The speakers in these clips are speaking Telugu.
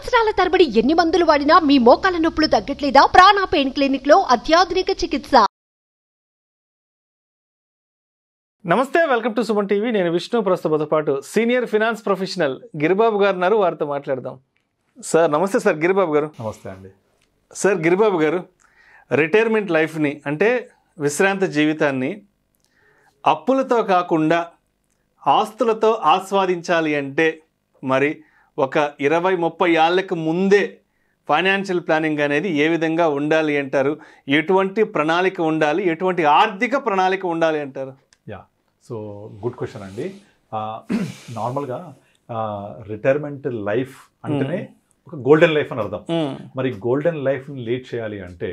సంవత్సరాల తరబడి ఎన్ని మందులు వాడినా మీ మోకాల నొప్పులు తగ్గట్లేదా? ప్రాణ పెయిన్ క్లినిక్ లో అత్యాధునిక చికిత్స. నమస్తే, వెల్కమ్ టు సుమన్ టీవీ. నేను విష్ణు. ప్రస్తుతంతో పాటు సీనియర్ ఫినాన్స్ ప్రొఫెషనల్ గిరిబాబు గారు ఉన్నారు. వారితో మాట్లాడదాం. సార్ నమస్తే. సార్ గిరిబాబు గారు. నమస్తే అండి. సార్ గిరిబాబు గారు, రిటైర్మెంట్ లైఫ్ని అంటే విశ్రాంతి జీవితాన్ని అప్పులతో కాకుండా ఆస్తులతో ఆస్వాదించాలి అంటే మరి ఒక 20-30 ఏళ్ళకు ముందే ఫైనాన్షియల్ ప్లానింగ్ అనేది ఏ విధంగా ఉండాలి అంటారు? ఎటువంటి ప్రణాళిక ఉండాలి? ఎటువంటి ఆర్థిక ప్రణాళిక ఉండాలి అంటారు? సో గుడ్ క్వశ్చన్ అండి. నార్మల్గా రిటైర్మెంట్ లైఫ్ అంటేనే ఒక గోల్డెన్ లైఫ్ అని అర్థం. మరి గోల్డెన్ లైఫ్ని లీడ్ చేయాలి అంటే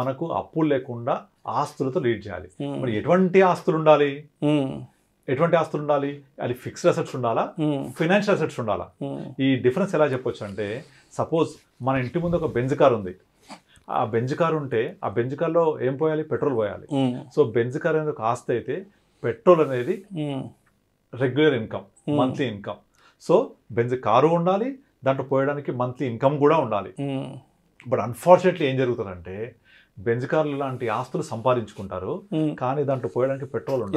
మనకు అప్పులు లేకుండా ఆస్తులతో లీడ్ చేయాలి. మరి ఎటువంటి ఆస్తులు ఉండాలి? అది ఫిక్స్డ్ అసెట్స్ ఉండాలా, ఫైనాన్షియల్ అసెట్స్ ఉండాలా? ఈ డిఫరెన్స్ ఎలా చెప్పొచ్చు అంటే, సపోజ్ మన ఇంటి ముందు ఒక బెంజ్ కార్ ఉంది. ఆ బెంజ్ కార్ ఉంటే ఆ బెంజ్ కార్లో ఏం పోయాలి? పెట్రోల్ పోయాలి. సో బెంజ్ కార్ అనేది ఒక ఆస్తి అయితే పెట్రోల్ అనేది regular income, monthly income. So Benz car ఉండాలి, దాంట్లో పోయడానికి మంత్లీ ఇన్కమ్ కూడా ఉండాలి. బట్ అన్ఫార్చునేట్లీ ఏం జరుగుతుందంటే, బెంజ్ కార్లు లాంటి ఆస్తులు సంపాదించుకుంటారు, కానీ దాంట్లో పోయడానికి పెట్రోల్ ఉండదు,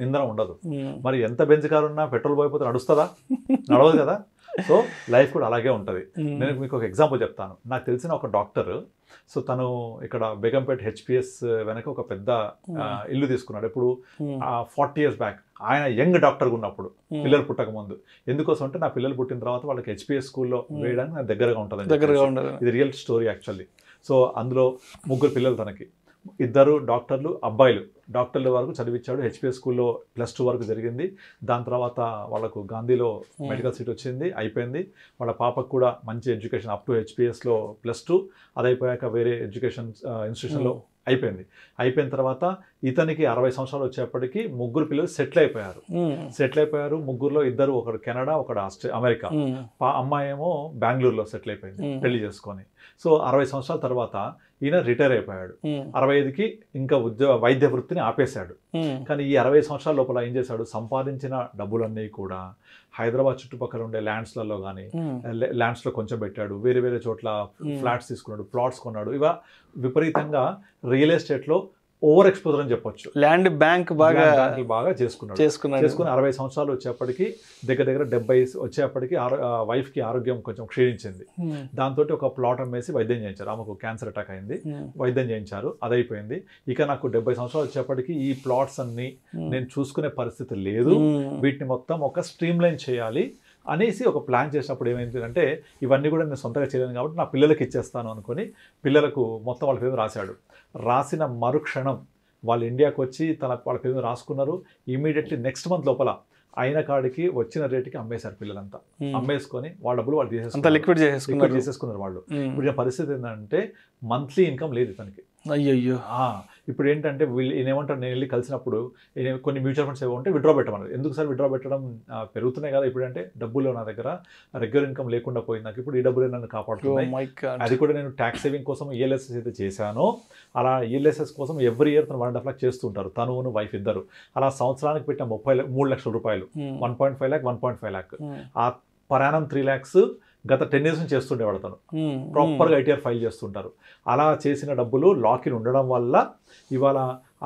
ఇంధనం ఉండదు. మరి ఎంత బెంజ్ కారు ఉన్నా పెట్రోల్ పోయిపోతే నడుస్తుందా? నడవదు కదా. సో లైఫ్ కూడా అలాగే ఉంటుంది. నేను మీకు ఒక ఎగ్జాంపుల్ చెప్తాను. నాకు తెలిసిన ఒక డాక్టర్, సో తను ఇక్కడ బేగంపేట్ హెచ్పిఎస్ వెనక ఒక పెద్ద ఇల్లు తీసుకున్నాడు. ఇప్పుడు 40 years బ్యాక్. ఆయన యంగ్ డాక్టర్గా ఉన్నప్పుడు, పిల్లలు పుట్టక ముందు. ఎందుకోసం అంటే, నా పిల్లలు పుట్టిన తర్వాత వాళ్ళకి హెచ్పిఎస్ స్కూల్లో వేయడానికి నాకు దగ్గరగా ఉంటుంది. ఇది రియల్ స్టోరీ యాక్చువల్లీ. సో అందులో 3 పిల్లలు తనకి. 2 డాక్టర్లు, అబ్బాయిలు. డాక్టర్ల వరకు చదివించాడు. హెచ్పిఎస్ స్కూల్లో +2 వరకు జరిగింది. దాని తర్వాత వాళ్ళకు గాంధీలో మెడికల్ సీట్ వచ్చింది, అయిపోయింది. వాళ్ళ పాపకు కూడా మంచి ఎడ్యుకేషన్ అప్ టు హెచ్పిఎస్లో +2. అది అయిపోయాక వేరే ఎడ్యుకేషన్ ఇన్స్టిట్యూషన్లో అయిపోయింది. అయిపోయిన తర్వాత ఇతనికి 60 సంవత్సరాలు వచ్చేప్పటికి 3 పిల్లలు సెటిల్ అయిపోయారు. 3లో 2, ఒకడు కెనడా, ఒకడు అమెరికా. అమ్మాయి ఏమో బెంగళూరులో సెటిల్ అయిపోయింది పెళ్లి చేసుకొని. సో 60 సంవత్సరాల తర్వాత ఈయన రిటైర్ అయిపోయాడు. 65కి ఇంకా వైద్య వృత్తిని ఆపేశాడు. కానీ ఈ 60 సంవత్సరాల లోపల ఏం చేశాడు? సంపాదించిన డబ్బులన్నీ కూడా హైదరాబాద్ చుట్టుపక్కల ఉండే ల్యాండ్స్లలో కానీ, ల్యాండ్స్లో కొంచెం పెట్టాడు, వేరే వేరే చోట్ల ఫ్లాట్స్ తీసుకున్నాడు, ప్లాట్స్ కొన్నాడు. ఇవ విపరీతంగా రియల్ ఎస్టేట్లో ఓవర్ ఎక్స్పోజర్ అని చెప్పొచ్చు. ల్యాండ్ బ్యాంక్ బాగా చేసుకుని 60 సంవత్సరాలు వచ్చేప్పటికి దగ్గర 70 వచ్చేప్పటికి వైఫ్కి ఆరోగ్యం కొంచెం క్షీణించింది. దాంతో ఒక ప్లాట్ అమ్మేసి వైద్యం చేయించారు. ఆమెకు క్యాన్సర్ అటాక్ అయింది, వైద్యం చేయించారు, అదైపోయింది. ఇక నాకు 70 సంవత్సరాలు వచ్చేప్పటికి ఈ ప్లాట్స్ అన్ని నేను చూసుకునే పరిస్థితి లేదు, వీటిని మొత్తం ఒక స్ట్రీమ్ లైన్ చేయాలి అనేసి ఒక ప్లాన్ చేసినప్పుడు ఏమైందంటే, ఇవన్నీ కూడా నేను సొంతగా చేయలేను కాబట్టి నా పిల్లలకి ఇచ్చేస్తాను అనుకుని పిల్లలకు మొత్తం వాళ్ళ పేరు రాశాడు. రాసిన మరుక్షణం వాళ్ళు ఇండియాకి వచ్చి వాళ్ళ పేరు రాసుకున్నారు. ఇమీడియట్లీ నెక్స్ట్ మంత్ లోపల అయిన కాడికి వచ్చిన రేటుకి అమ్మేశారు పిల్లలంతా. అమ్మేసుకొని వాళ్ళ డబ్బులు వాళ్ళు చేసేసుకున్నారు వాళ్ళు. ఇప్పుడు పరిస్థితి ఏంటంటే, మంత్లీ ఇన్కమ్ లేదు ఇతనికి. అయ్యో. ఇప్పుడు ఏంటంటే వీళ్ళు ఏమంటారు, నేను వెళ్ళి కలిసినప్పుడు కొన్ని మ్యూచువల్ ఫండ్స్ ఏవో ఉంటే విత్డ్రా పెట్టమన్నారు. ఎందుకు సార్ విత్డ్రా పెట్టడం? పెరుగుతున్నాయి కదా ఇప్పుడు. అంటే డబ్బులు నా దగ్గర రెగ్యులర్ ఇన్కమ్ లేకుండా పోయింది, నాకు ఇప్పుడు ఈ డబ్బులు నన్ను కాపాడుతున్నాయి. అది కూడా నేను ట్యాక్స్ సేవింగ్ కోసం ఈఎల్ఎస్ఎస్ అయితే చేశాను. అలా ఈఎల్ఎస్ఎస్ కోసం ఎవ్రీ ఇయర్ తను 1.5 lakh చేస్తుంటారు, తను వైఫ్ ఇద్దరు. అలా సంవత్సరానికి పెట్టిన 3 లక్షల రూపాయలు, 1.5 lakh 1.5 lakh. ఆ పరాణం 3 lakhs గత 10 years నుంచి చేస్తుండేవాడు తను. ప్రాపర్గా ఐటీఆర్ ఫైల్ చేస్తుంటారు. అలా చేసిన డబ్బులు లాకిన్ ఉండడం వల్ల ఇవాళ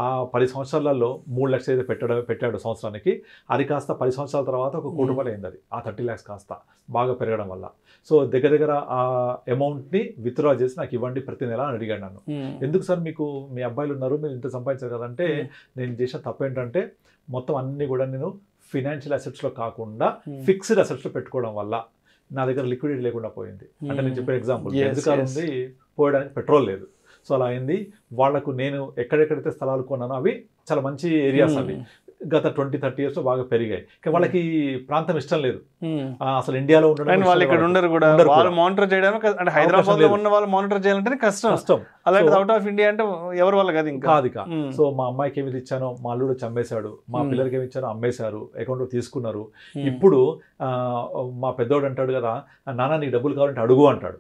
ఆ 10 సంవత్సరాలలో 3 లక్షలు అయితే పెట్టాడు సంవత్సరానికి. అది కాస్త 10 సంవత్సరాల తర్వాత ఒక 1 కోటి రూపాయలు అయింది. అది ఆ 30 lakhs కాస్త బాగా పెరగడం వల్ల. సో దగ్గర ఆ అమౌంట్ని విత్డ్రా చేసి నాకు ఇవ్వండి ప్రతి నెల అని అడిగాడు నన్ను. ఎందుకు సార్, మీకు మీ అబ్బాయిలు ఉన్నారు, మీరు ఇంత సంపాదించారు కదంటే, నేను చేసిన తప్పు ఏంటంటే, మొత్తం అన్ని కూడా నేను ఫినాన్షియల్ అసెట్స్లో కాకుండా ఫిక్స్డ్ అసెట్స్లో పెట్టుకోవడం వల్ల నా దగ్గర లిక్విడిటీ లేకుండా పోయింది. అంటే నేను చెప్పే ఎగ్జాంపుల్, బెంజ్ కార్ ఉంది, పోయడానికి పెట్రోల్ లేదు. సో అలా అయింది. వాళ్లకు నేను ఎక్కడెక్కడైతే స్థలాలు కొన్నానో అవి చాలా మంచి ఏరియాస్, అవి గత 20-30 years బాగా పెరిగాయి. వాళ్ళకి ప్రాంతం ఇష్టం లేదు అసలు ఇండియాలో ఉండడం. వాళ్ళు ఇక్కడ ఉండరు కూడా, వాళ్ళు మానిటర్ చేయడానికి, అంటే హైదరాబాద్ లో ఉన్న వాళ్ళు మానిటర్ చేయాలంటే కష్టం. అలాగే అవుట్ ఆఫ్ ఇండియా అంటే ఎవరు వాళ్ళు కాదు ఇంకా. సో మా అమ్మాయికి ఏమి ఇచ్చానో మా అల్లుడు చంపేశాడు, మా పిల్లలకి ఏమి ఇచ్చానో అమ్మేశారు, అకౌంట్లో తీసుకున్నారు. ఇప్పుడు మా పెద్దోడు అంటాడు కదా, నాన్న నీకు డబ్బులు కావాలంటే అడుగు అంటాడు.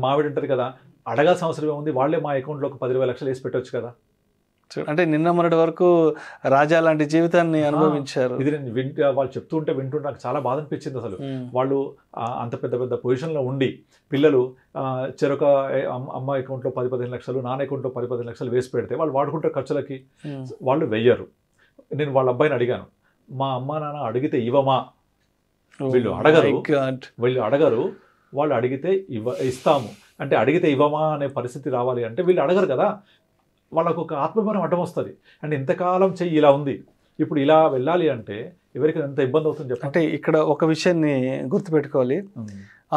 మావిడ అంటారు కదా, అడగాల్సిన అవసరం ఏముంది, వాళ్ళే మా అకౌంట్లో ఒక 10-20 లక్షలు వేసి పెట్టవచ్చు కదా. అంటే నిన్న మొన్నటి వరకు రాజా లాంటి జీవితాన్ని అనుభవించారు. ఇది నేను వాళ్ళు చెప్తుంటే వింటుంటే నాకు చాలా బాధ అనిపించింది. అసలు వాళ్ళు అంత పెద్ద పెద్ద పొజిషన్లో ఉండి పిల్లలు చెరొక అమ్మ అకౌంట్లో 10-15 లక్షలు, నాన్న అకౌంట్లో 10-15 లక్షలు వేసి పెడితే వాళ్ళు వాడుకుంటారు ఖర్చులకి, వాళ్ళు వెయ్యరు. నేను వాళ్ళ అబ్బాయిని అడిగాను, మా అమ్మ నాన్న అడిగితే ఇవ్వమా? వీళ్ళు అడగరు. వాళ్ళు అడిగితే ఇస్తాము అంటే అడిగితే ఇవ్వమా అనే పరిస్థితి రావాలి అంటే వీళ్ళు అడగరు కదా. వాళ్ళకు ఒక ఆత్మభారం అడ్డం వస్తుంది. అంటే ఇంతకాలం చెయ్యి ఇలా ఉంది, ఇప్పుడు ఇలా వెళ్ళాలి అంటే ఎవరికి ఎంత ఇబ్బంది అవుతుంది చెప్పండి. అంటే ఇక్కడ ఒక విషయాన్ని గుర్తుపెట్టుకోవాలి,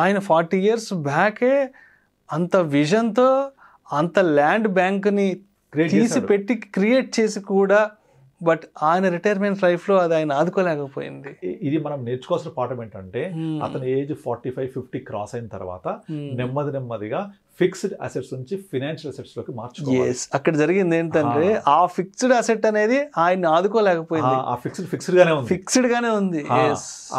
ఆయన 40 years బ్యాకే అంత విజన్తో అంత ల్యాండ్ బ్యాంక్ని తీసి పెట్టి క్రియేట్ చేసి కూడా, బట్ ఆయన రిటైర్మెంట్ లైఫ్లో అది ఆయన ఆదుకోలేకపోయింది. ఇది మనం నేర్చుకోవాల్సిన పాఠం ఏంటంటే అతని ఏజ్ 45-50 క్రాస్ అయిన తర్వాత నెమ్మదిగా ఫిక్స్డ్ అసెట్స్ నుంచి ఫినాన్షియల్ అసెట్స్ లోకి మార్చుకోవాలి. అక్కడ జరిగింది ఏంటంటే ఆ ఫిక్స్డ్ అసెట్ అనేది ఆయన ఆదుకోలేకపోయింది. ఆ ఫిక్స్డ్ గానే ఉంది.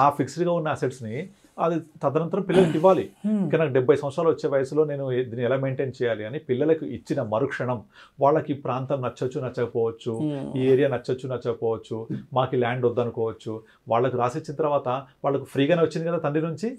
ఆ ఫిక్స్డ్ గా ఉన్న అసెట్స్ ని అది తదనంతరం పిల్లలకి ఇవ్వాలి. ఇంకా నాకు 70 సంవత్సరాలు వచ్చే వయసులో నేను దీన్ని ఎలా మెయింటైన్ చేయాలి అని పిల్లలకు ఇచ్చిన మరుక్షణం వాళ్ళకి ఈ ప్రాంతం నచ్చొచ్చు నచ్చకపోవచ్చు, ఈ ఏరియా నచ్చకపోవచ్చు, మాకు ల్యాండ్ వద్దనుకోవచ్చు, వాళ్ళకు రాసిచ్చిన తర్వాత వాళ్ళకు ఫ్రీగానే వచ్చింది కదా తండ్రి నుంచి,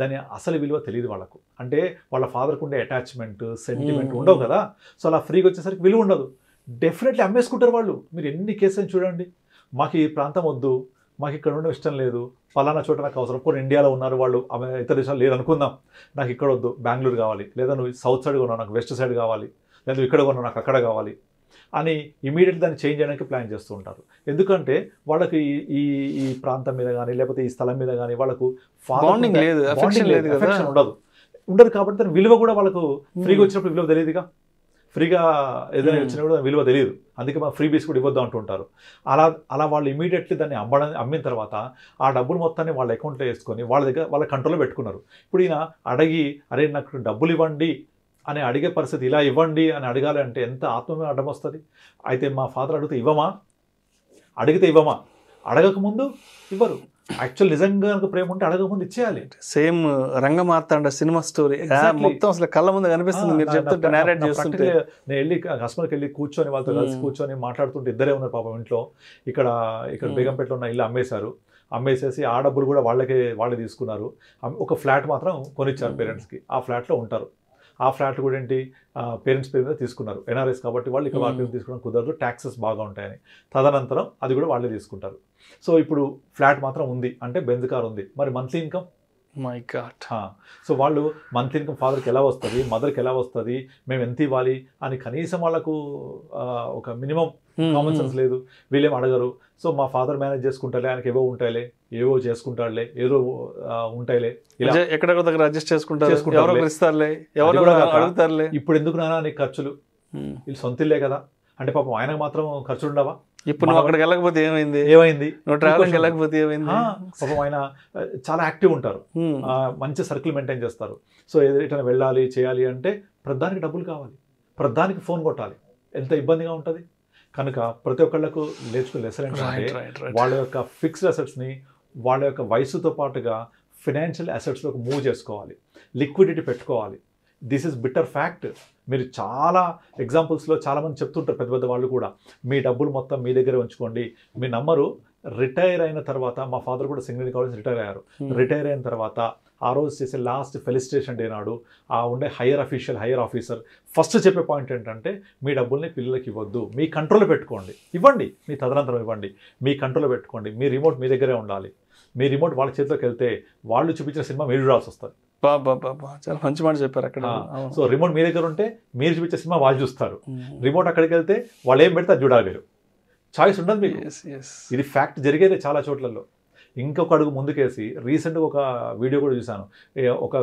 దాని అసలు విలువ తెలియదు వాళ్ళకు. అంటే వాళ్ళ ఫాదర్కి ఉండే అటాచ్మెంట్ సెంటిమెంట్ ఉండవు కదా. సో అలా ఫ్రీగా వచ్చేసరికి విలువ ఉండదు. డెఫినెట్లీ అమ్మేసుకుంటారు వాళ్ళు. మీరు ఎన్ని కేసులు చూడండి, మాకు ఈ ప్రాంతం వద్దు, మాకు ఇక్కడ ఉండడం ఇష్టం లేదు, ఫలానా చోట నాకు అవసరం. కొన్ని ఇండియాలో ఉన్నారు వాళ్ళు, ఇతర దేశాలు లేదు అనుకుందాం, నాకు ఇక్కడ వద్దు, బెంగళూరు కావాలి, లేదా నువ్వు సౌత్ సైడ్ కొన్నావు నాకు వెస్ట్ సైడ్ కావాలి, లేదా నువ్వు ఇక్కడ కొన్నావు నాకు అక్కడ కావాలి అని ఇమీడియట్లీ దాన్ని చేంజ్ చేయడానికి ప్లాన్ చేస్తూ ఉంటారు. ఎందుకంటే వాళ్ళకి ఈ ప్రాంతం మీద కానీ లేకపోతే ఈ స్థలం మీద కానీ వాళ్ళకు ఉండదు కాబట్టి దాని విలువ కూడా వాళ్ళకు ఫ్రీగా వచ్చినప్పుడు విలువ తెలియదుగా. ఫ్రీగా ఏదైనా వచ్చినా కూడా విలువ తెలియదు, అందుకే మా ఫ్రీ బీస్ కూడా ఇవ్వద్దు అంటుంటారు. అలా వాళ్ళు ఇమీడియట్లీ దాన్ని అమ్మిన తర్వాత ఆ డబ్బులు మొత్తాన్ని వాళ్ళ అకౌంట్లో వేసుకొని వాళ్ళ కంట్రోల్లో పెట్టుకున్నారు. ఇప్పుడు ఈయన అడిగి అరే నాకు డబ్బులు ఇవ్వండి అని అడిగే పరిస్థితి, ఇలా ఇవ్వండి అని అడగాలి అంటే ఎంత ఆత్మమే అడ్డం వస్తుంది. అయితే మా ఫాదర్ అడిగితే ఇవ్వమా, అడిగితే ఇవ్వమా, అడగకముందు ఇవ్వరు. యాక్చువల్ నిజంగా ప్రేమ ఉంటే అడగకముందు ఇచ్చేయాలి. సేమ్ రంగమార్తాండ సినిమా స్టోరీ మొత్తం అసలు కళ్ళ ముందు కనిపిస్తుంది మీరు చెప్తుంటే, నేరేట్ చేస్తుంటే. నేను వెళ్ళి కస్టమర్కి వెళ్ళి కూర్చొని వాళ్ళతో కలిసి కూర్చొని మాట్లాడుతుంటే ఇద్దరే ఉన్నారు పాపం ఇంట్లో. ఇక్కడ బేగంపేటలో ఉన్న ఇల్లు అమ్మేసేసి ఆ డబ్బులు కూడా వాళ్ళే తీసుకున్నారు. ఒక ఫ్లాట్ మాత్రం కొనిచ్చారు పేరెంట్స్కి, ఆ ఫ్లాట్లో ఉంటారు. ఆ ఫ్లాట్ కూడా ఏంటి పేరెంట్స్ పేరు మీద తీసుకున్నారు, ఎన్ఆర్ఎస్ కాబట్టి వాళ్ళు ఇక్కడ వాళ్ళ పేరు తీసుకోవడం కుదరదు, ట్యాక్సెస్ బాగా ఉంటాయని. తదనంతరం అది కూడా వాళ్ళే తీసుకుంటారు. సో ఇప్పుడు ఫ్లాట్ మాత్రం ఉంది అంటే బెంజ్ కార్ ఉంది, మరి monthly income my God. So వాళ్ళు మంత్లీ ఇన్కమ్ ఫాదర్కి ఎలా వస్తుంది, మదర్కి ఎలా వస్తుంది, మేము ఎంత ఇవ్వాలి అని కనీసం వాళ్ళకు ఒక మినిమం కామన్ సెన్స్ లేదు. వీళ్ళేం అడగరు. సో మా ఫాదర్ మేనేజ్ చేసుకుంటాలే, ఆయనకి ఏవో చేసుకుంటాడులే, ఏదో ఉంటాయిలే, ఇలా ఎక్కడెక్కడ దగ్గర అడ్జస్ట్ చేసుకుంటారులే. ఇప్పుడు ఎందుకు నానా నీకు ఖర్చులు, వీళ్ళు సొంత ఇల్లే కదా అంటే పాపం ఆయనకు మాత్రం ఖర్చులు ఉండవా? ఇప్పుడు నువ్వు అక్కడికి వెళ్ళకపోతే ఏమైంది, నువ్వు ట్రావెలింగ్ వెళ్ళకపోతే ఏమైంది? పాపం ఆయన చాలా యాక్టివ్ ఉంటారు, మంచి సర్కిల్ మెయింటైన్ చేస్తారు. సో ఎటైనా వెళ్ళాలి చేయాలి అంటే ప్రధానికి డబ్బులు కావాలి, ప్రధానికి ఫోన్ కొట్టాలి, ఎంత ఇబ్బందిగా ఉంటుంది. కనుక ప్రతి ఒక్కళ్ళకు నేర్చుకునే లెసన్ ఏంటంటే వాళ్ళ యొక్క ఫిక్స్డ్ అసెట్స్ని వాళ్ళ యొక్క వయసుతో పాటుగా ఫినాన్షియల్ అసెట్స్లోకి మూవ్ చేసుకోవాలి, లిక్విడిటీ పెట్టుకోవాలి. This is bitter fact. మీరు చాలా ఎగ్జాంపుల్స్లో చాలామంది చెప్తుంటారు, పెద్ద వాళ్ళు కూడా, మీ డబ్బులు మొత్తం మీ దగ్గర ఉంచుకోండి. మీ నమ్మరు రిటైర్ అయిన తర్వాత, మా ఫాదర్ కూడా సింగరేణి కాలేజ్ రిటైర్ అయ్యారు. రిటైర్ అయిన తర్వాత ఆ రోజు చేసే లాస్ట్ ఫెలిసిటేషన్ డే నాడు ఆ ఉండే హైయర్ ఆఫీసర్ ఫస్ట్ చెప్పే పాయింట్ ఏంటంటే మీ డబ్బుల్ని పిల్లలకి ఇవ్వద్దు, మీ కంట్రోల్లో పెట్టుకోండి, ఇవ్వండి, మీ తదనంతరం ఇవ్వండి, మీ కంట్రోల్లో పెట్టుకోండి, మీ రిమోట్ మీ దగ్గరే ఉండాలి. మీ రిమోట్ వాళ్ళ చేతిలోకి వెళ్తే వాళ్ళు చూపించిన సినిమా మీరు చూడాల్సి వస్తుంది. చాలా మంచి మాట చెప్పారు అక్కడ. సో రిమోట్ మీ దగ్గర ఉంటే మీరు చూపించే సినిమా వాళ్ళు చూస్తారు, రిమోట్ అక్కడికి వెళ్తే వాళ్ళు ఏం పెడితే అది చూడాలి, మీరు చాయిస్ ఉండదు మీకు. ఇది ఫ్యాక్ట్ జరిగేదే చాలా చోట్లలో. ఇంకొక అడుగు ముందుకేసి రీసెంట్గా ఒక వీడియో కూడా చూశాను. ఒక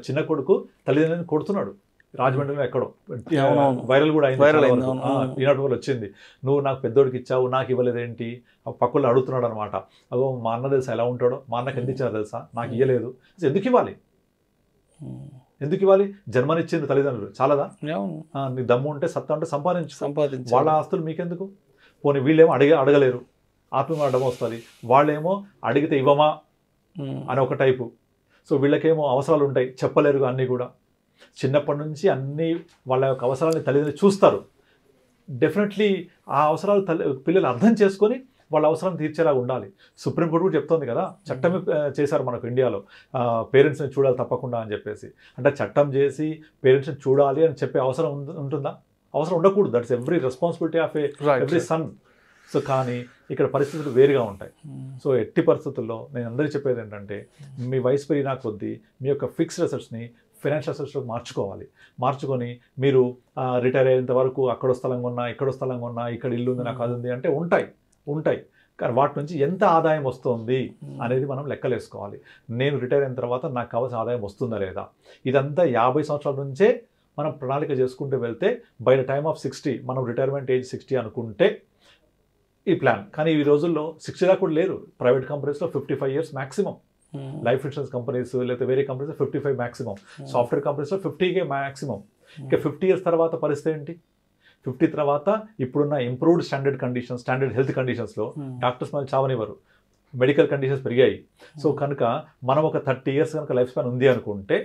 చిన్న కొడుకు తల్లిదండ్రులను కొడుతున్నాడు, రాజమండ్రిలో ఎక్కడో వైరల్ కూడా అయింది, ఈనాటి వల్ల వచ్చింది. నువ్వు నాకు పెద్దోడికి ఇచ్చావు, నాకు ఇవ్వలేదేంటి, పక్కల్లో అడుగుతున్నాడు అనమాట. అగో మా అన్న తెలుసా ఎలా ఉంటాడో, మా అన్నకి ఎంత ఇచ్చారు తెలుసా, నాకు ఇవ్వలేదు. ఎందుకు ఇవ్వాలి? జన్మనిచ్చింది తల్లిదండ్రులు, చాలదా? నీ దమ్ము ఉంటే సత్తా ఉంటే సంపాదించు, వాళ్ళ ఆస్తులు మీకెందుకు? పోనీ వీళ్ళేమో అడగలేరు, ఆత్మీయ అడ్డం వస్తుంది. వాళ్ళేమో అడిగితే ఇవ్వమా అని ఒక టైపు. సో వీళ్ళకేమో అవసరాలు ఉంటాయి, చెప్పలేరు అన్నీ కూడా. చిన్నప్పటి నుంచి అన్నీ వాళ్ళ యొక్క అవసరాలని తల్లిదండ్రులు చూస్తారు. డెఫినెట్లీ ఆ అవసరాలు పిల్లలు అర్థం చేసుకొని వాళ్ళ అవసరం తీర్చేలాగా ఉండాలి. సుప్రీంకోర్టు కూడా చెప్తోంది కదా, చట్టమే చేశారు మనకు ఇండియాలో, పేరెంట్స్ని చూడాలి తప్పకుండా అని చెప్పేసి. అంటే చట్టం చేసి పేరెంట్స్ని చూడాలి అని చెప్పే అవసరం ఉంటుందా? అవసరం ఉండకూడదు. That's every responsibility of every sun. So కానీ ఇక్కడ పరిస్థితులు వేరుగా ఉంటాయి. సో ఎట్టి పరిస్థితుల్లో నేను అందరికీ చెప్పేది ఏంటంటే, మీ వయసు పెరిగినా కొద్దీ మీ యొక్క ఫిక్స్డ్ అసెట్స్ని ఫైనాన్షియల్ అసెట్స్లో మార్చుకొని మీరు రిటైర్ అయ్యేంత వరకు అక్కడో స్థలం కొన్నా, ఇక్కడో స్థలం కొన్నా, ఇక్కడ ఇల్లు ఉంది, నాకు అది ఉంది అంటే ఉంటాయి. కానీ వాటి నుంచి ఎంత ఆదాయం వస్తుంది అనేది మనం లెక్కలేసుకోవాలి. నేను రిటైర్ అయిన తర్వాత నాకు కావాల్సిన ఆదాయం వస్తుందా లేదా, ఇదంతా 50 సంవత్సరాల నుంచే మనం ప్రణాళిక చేసుకుంటూ వెళ్తే బై ద టైమ్ ఆఫ్ 60, మనం రిటైర్మెంట్ ఏజ్ 60 అనుకుంటే ఈ ప్లాన్. కానీ ఈ రోజుల్లో 60 దాకా కూడా లేరు. ప్రైవేట్ కంపెనీస్లో 55 years maximum, life insurance companies లేకపోతే వేరే కంపెనీస్ 55 మ్యాక్సిమం, సాఫ్ట్వేర్ కంపెనీస్లో 50 మ్యాక్సిమం. ఇంకా 50 years తర్వాత పరిస్థితి ఏంటి? 50 తర్వాత ఇప్పుడున్న ఇంప్రూవ్డ్ స్టాండర్డ్ హెల్త్ కండిషన్స్లో డాక్టర్స్ మనకి చావనివ్వరు, మెడికల్ కండిషన్స్ పెరిగాయి. సో కనుక మనం ఒక 30 years కనుక లైఫ్ స్పాన్ ఉంది అనుకుంటే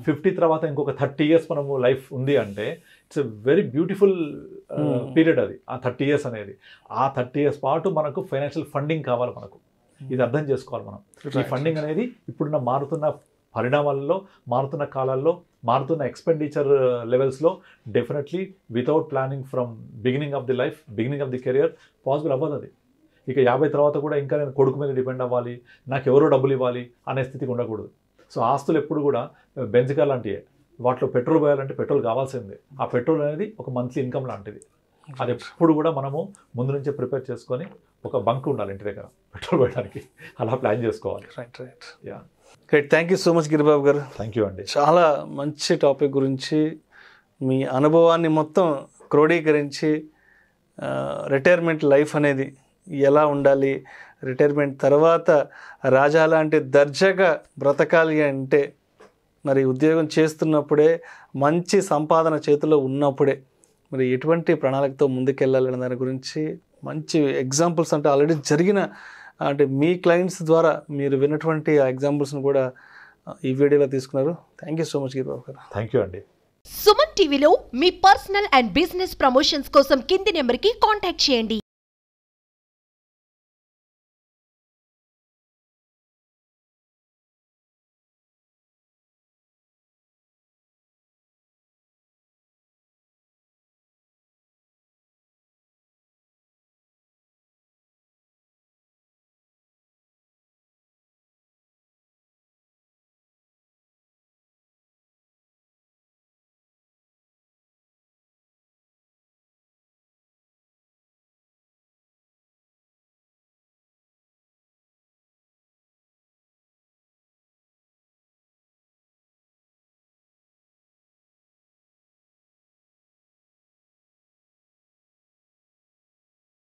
50 తర్వాత ఇంకొక 30 years మనము లైఫ్ ఉంది అంటే it's a very beautiful period అది, ఆ 30 years అనేది. ఆ 30 years పాటు మనకు ఫైనాన్షియల్ ఫండింగ్ కావాలి. మనకు ఇది అర్థం చేసుకోవాలి మనం. ఈ ఫండింగ్ అనేది ఇప్పుడున్న మారుతున్న పరిణామాలలో, మారుతున్న కాలాల్లో, మారుతున్న ఎక్స్పెండిచర్ లెవెల్స్లో definitely without planning from beginning of the career possible అవ్వదు అది. ఇక 50 తర్వాత కూడా ఇంకా నేను కొడుకు మీద డిపెండ్ అవ్వాలి, నాకు ఎవరో డబ్బులు ఇవ్వాలి అనే స్థితికి ఉండకూడదు. సో ఆస్తులు ఎప్పుడు కూడా బెంజ్ కార్ లాంటివే, వాటిలో పెట్రోల్ పోయాలంటే పెట్రోల్ కావాల్సిందే. ఆ పెట్రోల్ అనేది ఒక మంత్లీ ఇన్కమ్ లాంటిది. అది ఎప్పుడు కూడా మనము ముందు నుంచే ప్రిపేర్ చేసుకొని ఒక బంక్ ఉండాలి ఇంటి దగ్గర పెట్రోల్ పోయడానికి, అలా ప్లాన్ చేసుకోవాలి. Right. Great. Thank you so much Giribabu garu. Thank you అండి. చాలా మంచి టాపిక్ గురించి మీ అనుభవాన్ని మొత్తం క్రోడీకరించి రిటైర్మెంట్ లైఫ్ అనేది ఎలా ఉండాలి, రిటైర్మెంట్ తర్వాత రాజా లాంటి దర్జాగా బ్రతకాలి అంటే మరి ఉద్యోగం చేస్తున్నప్పుడే, మంచి సంపాదన చేతిలో ఉన్నప్పుడే మరి ఎటువంటి ప్రణాళికతో ముందుకెళ్ళాలనే దాని గురించి మంచి ఎగ్జాంపుల్స్, అంటే ఆల్రెడీ జరిగిన, అంటే మీ క్లయింట్స్ ద్వారా మీరు విన్నటువంటి ఆ ఎగ్జాంపుల్స్ని కూడా ఈ వీడియోలో తీసుకున్నారు. Thank you so much Giribabu garu. Thank you అండి. సుమన్ టీవీలో మీ పర్సనల్ అండ్ బిజినెస్ ప్రమోషన్స్ కోసం కింది నెంబర్కి కాంటాక్ట్ చేయండి.